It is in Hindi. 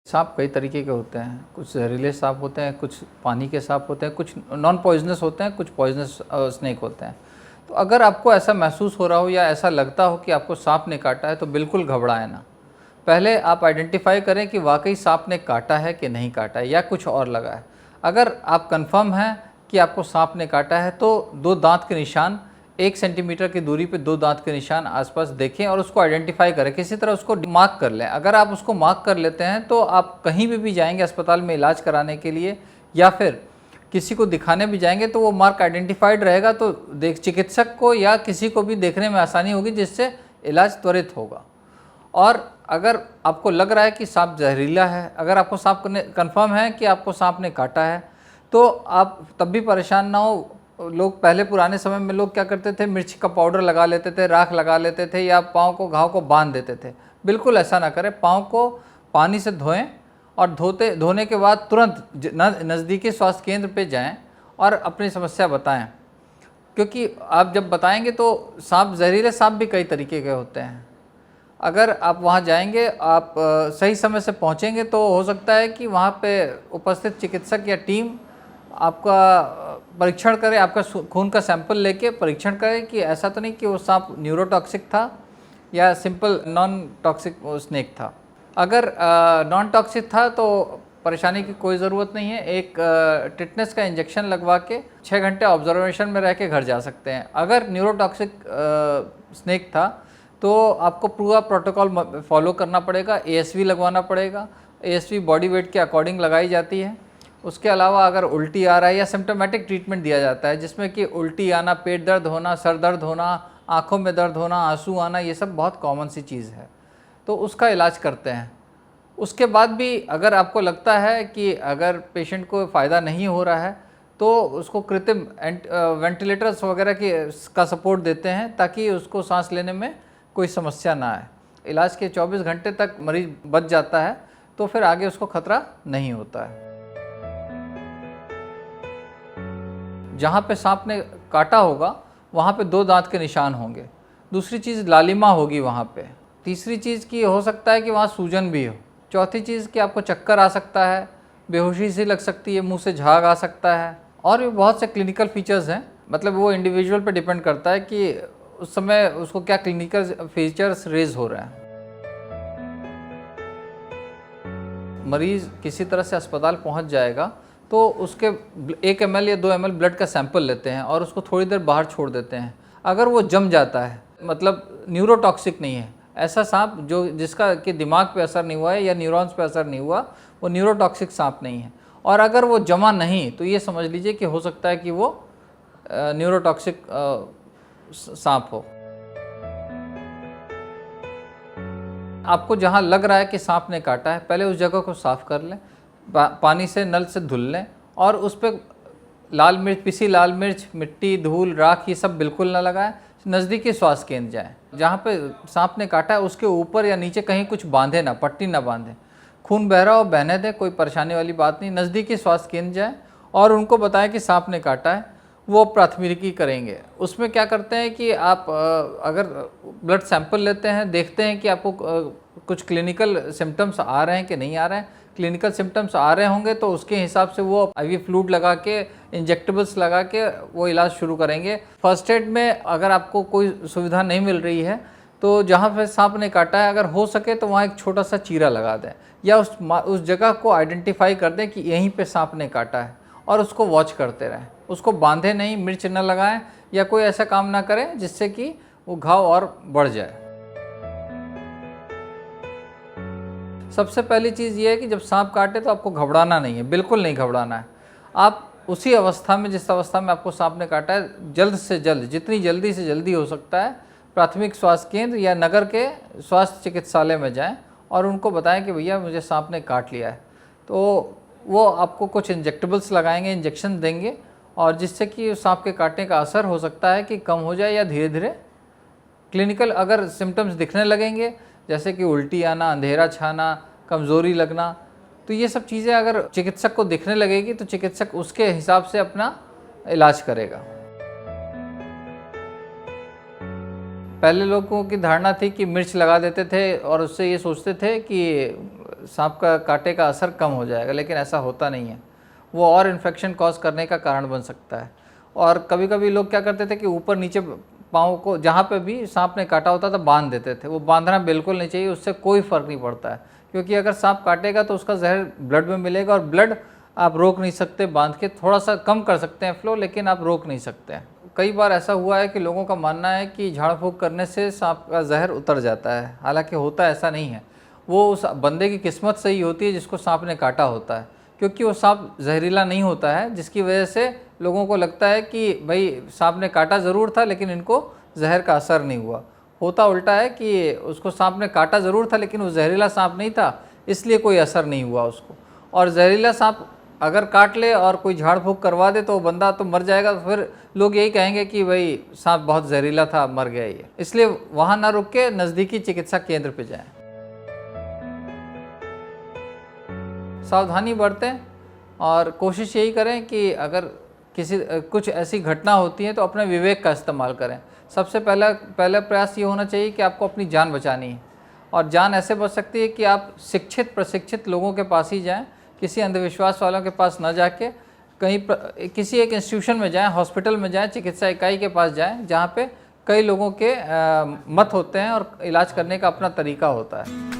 सांप कई तरीके के होते हैं, कुछ जहरीले सांप होते हैं, कुछ पानी के सांप होते हैं, कुछ नॉन पॉइजनस होते हैं, कुछ पॉइजनस स्नेक होते हैं। तो अगर आपको ऐसा महसूस हो रहा हो या ऐसा लगता हो कि आपको सांप ने काटा है तो बिल्कुल घबराएं ना। पहले आप आइडेंटिफाई करें कि वाकई सांप ने काटा है कि नहीं काटा है या कुछ और लगा है। अगर आप कंफर्म हैं कि आपको सांप ने काटा है तो 2 दांत के निशान 1 सेंटीमीटर की दूरी पे 2 दांत के निशान आसपास देखें और उसको आइडेंटिफाई करें, किसी तरह उसको मार्क कर लें। अगर आप उसको मार्क कर लेते हैं तो आप कहीं भी जाएंगे अस्पताल में इलाज कराने के लिए या फिर किसी को दिखाने भी जाएंगे तो वो मार्क आइडेंटिफाइड रहेगा, तो चिकित्सक को या किसी को भी देखने में आसानी होगी, जिससे इलाज त्वरित होगा। और अगर आपको लग रहा है कि सांप जहरीला है, अगर आपको सांप कंफर्म है कि आपको सांप ने काटा है, तो आप तब भी परेशान ना हो। लोग पहले पुराने समय में लोग क्या करते थे, मिर्च का पाउडर लगा लेते थे, राख लगा लेते थे या पाँव को घाव को बांध देते थे। बिल्कुल ऐसा ना करें। पाँव को पानी से धोएं और धोने के बाद तुरंत नज़दीकी स्वास्थ्य केंद्र पे जाएं और अपनी समस्या बताएं, क्योंकि आप जब बताएंगे तो जहरीले सांप भी कई तरीके के होते हैं। अगर आप वहाँ जाएंगे, आप सही समय से पहुँचेंगे तो हो सकता है कि वहाँ पे उपस्थित चिकित्सक या टीम आपका परीक्षण करे, आपका खून का सैंपल लेके परीक्षण करे कि ऐसा तो नहीं कि वो सांप न्यूरोटॉक्सिक था या सिंपल नॉन टॉक्सिक स्नेक था। अगर नॉन टॉक्सिक था तो परेशानी की कोई ज़रूरत नहीं है। एक टिटनेस का इंजेक्शन लगवा के 6 घंटे ऑब्जर्वेशन में रह के घर जा सकते हैं। अगर न्यूरोटॉक्सिक स्नेक था तो आपको पूरा प्रोटोकॉल फॉलो करना पड़ेगा, एएसवी लगवाना पड़ेगा। एएसवी बॉडी वेट के अकॉर्डिंग लगाई जाती है। उसके अलावा अगर उल्टी आ रहा है या सिम्टोमेटिक ट्रीटमेंट दिया जाता है, जिसमें कि उल्टी आना, पेट दर्द होना, सर दर्द होना, आँखों में दर्द होना, आंसू आना, ये सब बहुत कॉमन सी चीज़ है, तो उसका इलाज करते हैं। उसके बाद भी अगर आपको लगता है कि अगर पेशेंट को फ़ायदा नहीं हो रहा है तो उसको कृत्रिम वेंटिलेटर्स वगैरह का सपोर्ट देते हैं, ताकि उसको सांस लेने में कोई समस्या ना आए। इलाज के 24 घंटे तक मरीज बच जाता है तो फिर आगे उसको खतरा नहीं होता है। जहाँ पे सांप ने काटा होगा वहाँ पे 2 दांत के निशान होंगे। दूसरी चीज़ लालिमा होगी वहाँ पे। तीसरी चीज़ की हो सकता है कि वहाँ सूजन भी हो। चौथी चीज़ कि आपको चक्कर आ सकता है, बेहोशी सी लग सकती है, मुंह से झाग आ सकता है, और भी बहुत से क्लिनिकल फीचर्स हैं। मतलब वो इंडिविजुअल पे डिपेंड करता है कि उस समय उसको क्या क्लिनिकल फीचर्स रेज हो रहे हैं। मरीज़ किसी तरह से अस्पताल पहुंच जाएगा तो उसके 1 ml या 2 ml ब्लड का सैंपल लेते हैं और उसको थोड़ी देर बाहर छोड़ देते हैं। अगर वो जम जाता है, मतलब न्यूरोटॉक्सिक नहीं है, ऐसा सांप जिसका कि दिमाग पे असर नहीं हुआ है या न्यूरॉन्स पे असर नहीं हुआ, वो न्यूरोटॉक्सिक सांप नहीं है। और अगर वो जमा नहीं तो ये समझ लीजिए कि हो सकता है कि वो न्यूरोटॉक्सिक सांप हो। आपको जहाँ लग रहा है कि सांप ने काटा है, पहले उस जगह को साफ़ कर लें, पानी से नल से धुल लें और उस पर लाल मिर्च, पिसी लाल मिर्च, मिट्टी, धूल, राख, ये सब बिल्कुल ना लगाएं। नज़दीकी स्वास्थ्य केंद्र जाएं। जहाँ पे सांप ने काटा है उसके ऊपर या नीचे कहीं कुछ बांधे ना, पट्टी ना बांधें। खून बह रहा हो बहने दें, कोई परेशानी वाली बात नहीं। नज़दीकी स्वास्थ्य केंद्र जाएँ और उनको बताएं कि सांप ने काटा है, वो प्राथमिकी करेंगे। उसमें क्या करते हैं कि आप अगर ब्लड सैंपल लेते हैं, देखते हैं कि आपको कुछ क्लिनिकल सिम्टम्स आ रहे हैं कि नहीं आ रहे हैं। क्लिनिकल सिम्टम्स आ रहे होंगे तो उसके हिसाब से वो IV फ्लूइड लगा के, इंजेक्टेबल्स लगा के वो इलाज शुरू करेंगे। फर्स्ट एड में अगर आपको कोई सुविधा नहीं मिल रही है तो जहाँ पे सांप ने काटा है, अगर हो सके तो वहाँ एक छोटा सा चीरा लगा दें या उस जगह को आइडेंटिफाई कर दें कि यहीं पे सांप ने काटा है, और उसको वॉच करते रहें। उसको बांधे नहीं, मिर्च न लगाएं या कोई ऐसा काम ना करें जिससे कि वो घाव और बढ़ जाए। सबसे पहली चीज़ ये है कि जब सांप काटे तो आपको घबराना नहीं है, बिल्कुल नहीं घबराना है। आप उसी अवस्था में, जिस अवस्था में आपको सांप ने काटा है, जल्द से जल्द, जितनी जल्दी से जल्दी हो सकता है, प्राथमिक स्वास्थ्य केंद्र या नगर के स्वास्थ्य चिकित्सालय में जाएं और उनको बताएं कि भैया मुझे सांप ने काट लिया है। तो वो आपको कुछ इंजेक्टेबल्स लगाएंगे, इंजेक्शन देंगे, और जिससे कि सांप के काटने का असर हो सकता है कि कम हो जाए या धीरे धीरे क्लिनिकल अगर सिम्टम्स दिखने लगेंगे, जैसे कि उल्टी आना, अंधेरा छाना, कमज़ोरी लगना, तो ये सब चीज़ें अगर चिकित्सक को दिखने लगेगी तो चिकित्सक उसके हिसाब से अपना इलाज करेगा। पहले लोगों की धारणा थी कि मिर्च लगा देते थे और उससे ये सोचते थे कि सांप का काटे का असर कम हो जाएगा, लेकिन ऐसा होता नहीं है। वो और इन्फेक्शन कॉज करने का कारण बन सकता है। और कभी-कभी लोग क्या करते थे कि ऊपर नीचे पाँव को जहाँ पे भी सांप ने काटा होता था बांध देते थे। वो बांधना बिल्कुल नहीं चाहिए, उससे कोई फ़र्क नहीं पड़ता है, क्योंकि अगर सांप काटेगा तो उसका जहर ब्लड में मिलेगा, और ब्लड आप रोक नहीं सकते बांध के, थोड़ा सा कम कर सकते हैं फ्लो, लेकिन आप रोक नहीं सकते हैं। कई बार ऐसा हुआ है कि लोगों का मानना है कि झाड़ फूँक करने से सांप का जहर उतर जाता है, हालांकि होता ऐसा नहीं है। वो उस बंदे की किस्मत सही होती है जिसको सांप ने काटा होता है, क्योंकि वो सांप जहरीला नहीं होता है, जिसकी वजह से लोगों को लगता है कि भाई सांप ने काटा ज़रूर था लेकिन इनको जहर का असर नहीं हुआ। होता उल्टा है कि उसको सांप ने काटा ज़रूर था लेकिन वो जहरीला सांप नहीं था, इसलिए कोई असर नहीं हुआ उसको। और जहरीला सांप अगर काट ले और कोई झाड़ फूँक करवा दे तो वो बंदा तो मर जाएगा, तो फिर लोग यही कहेंगे कि भाई सांप बहुत जहरीला था, मर गया ये। इसलिए वहाँ ना रुक के नज़दीकी चिकित्सा केंद्र पे जाएं। सावधानी बरतें और कोशिश यही करें कि अगर कुछ ऐसी घटना होती है तो अपने विवेक का इस्तेमाल करें। सबसे पहला प्रयास ये होना चाहिए कि आपको अपनी जान बचानी है, और जान ऐसे बच सकती है कि आप शिक्षित प्रशिक्षित लोगों के पास ही जाएं, किसी अंधविश्वास वालों के पास न जाके किसी एक इंस्टीट्यूशन में जाएं, हॉस्पिटल में जाएं, चिकित्सा इकाई के पास जाएं, जहाँ पे कई लोगों के मत होते हैं और इलाज करने का अपना तरीका होता है।